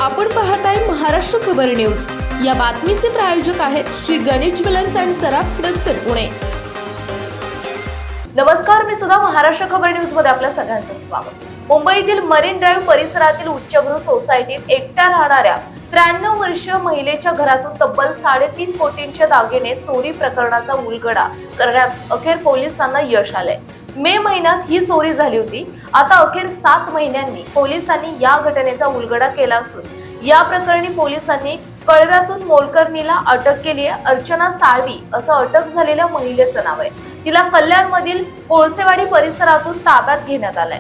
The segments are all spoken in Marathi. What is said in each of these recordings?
आपण पाहताय महाराष्ट्र खबर न्यूज। या बातमीचे प्रायोजक आहेत श्री गणेश ज्वेलर्स अँड सराफ हडपसर पुणे। नमस्कार, मी सुद्धा महाराष्ट्र खबर न्यूज मध्ये आपल्या सगळ्यांचं स्वागत। मुंबईतील मरीन ड्राईव्ह परिसरातील उच्चभ्रू सोसायटीत एकट्या राहणाऱ्या 93 वर्षीय महिलेच्या घरातून तब्बल 3.5 कोटींचे दागिने चोरी प्रकरणाचा उलगडा करण्यात अखेर पोलिसांना यश आले। मे महिन्यात ही चोरी झाली होती। आता अखेर 7 महिन्यांनी पोलिसांनी या घटनेचा उलगडा केला असून या प्रकरणी पोलिसांनी कळव्यातून मोलकरणीला अटक केली आहे। अर्चना साळवी असं अटक झालेल्या महिलेचं नाव आहे। तिला कल्याणमधील कोळसेवाडी परिसरातून ताब्यात घेण्यात आलंय।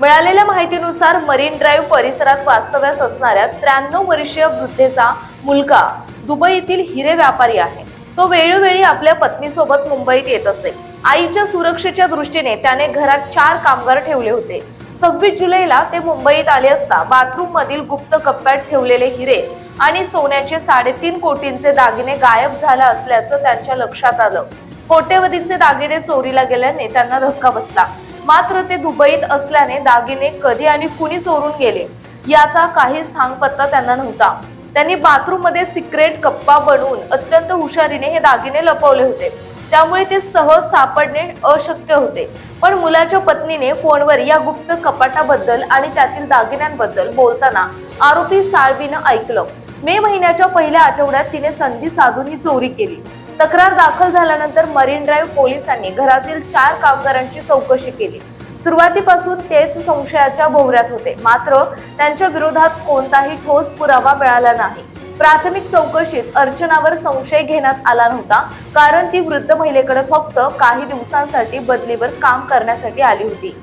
मिळालेल्या माहितीनुसार मरीन ड्राईव्ह परिसरात वास्तव्यास असणाऱ्या 93 वर्षीय वृद्धेचा मुलगा दुबईतील हिरे व्यापारी आहे। तो वेळोवेळी आपल्या पत्नीसोबत मुंबईत येत असे। आईच्या सुरक्षेच्या दृष्टीने त्याने घरात 4 कामगार ठेवले होते। 26 जुलैला ते मुंबईत आले असता बाथरूम मधील गुप्त कप्प्यात ठेवलेले हिरे आणि सोन्याचे 3.5 कोटींचे दागिने गायब झाला असल्याचं त्यांच्या लक्षात आलं। कोट्यवधींचे दागिने चोरीला गेल्याने त्यांना धक्का बसला। मात्र ते दुबईत असल्याने दागिने कधी आणि कुणी चोरून गेले याचा काही सांगपत्ता त्यांना नव्हता। त्यांनी बाथरूम मध्ये सिक्रेट कप्पा बनवून अत्यंत हुशारीने हे दागिने लपवले होते, त्यामुळे ते सहज सापडणे अशक्य होते। पण मुलाच्या पत्नीने फोनवर या गुप्त कपाटाबद्दल आणि त्यातील दागिन्यांबद्दल बोलताना आरोपी साळवीनं ऐकलं। मे महिन्याच्या पहिल्या आठवड्यात तिने संधी साधून ही चोरी केली। तक्रार दाखल झाल्यानंतर मरीन ड्राईव्ह पोलिसांनी घरातील 4 कामगारांची चौकशी केली। सुरुवातीपासून तेच संशयाच्या भोवऱ्यात होते, मात्र त्यांच्या विरोधात कोणताही ठोस पुरावा मिळाला नाही। प्राथमिक चौकशीत अर्चनावर संशय घेण्यात आला नव्हता, कारण ती वृद्ध महिलेकडे फक्त काही दिवसांसाठी बदलीवर काम करण्यासाठी आली होती।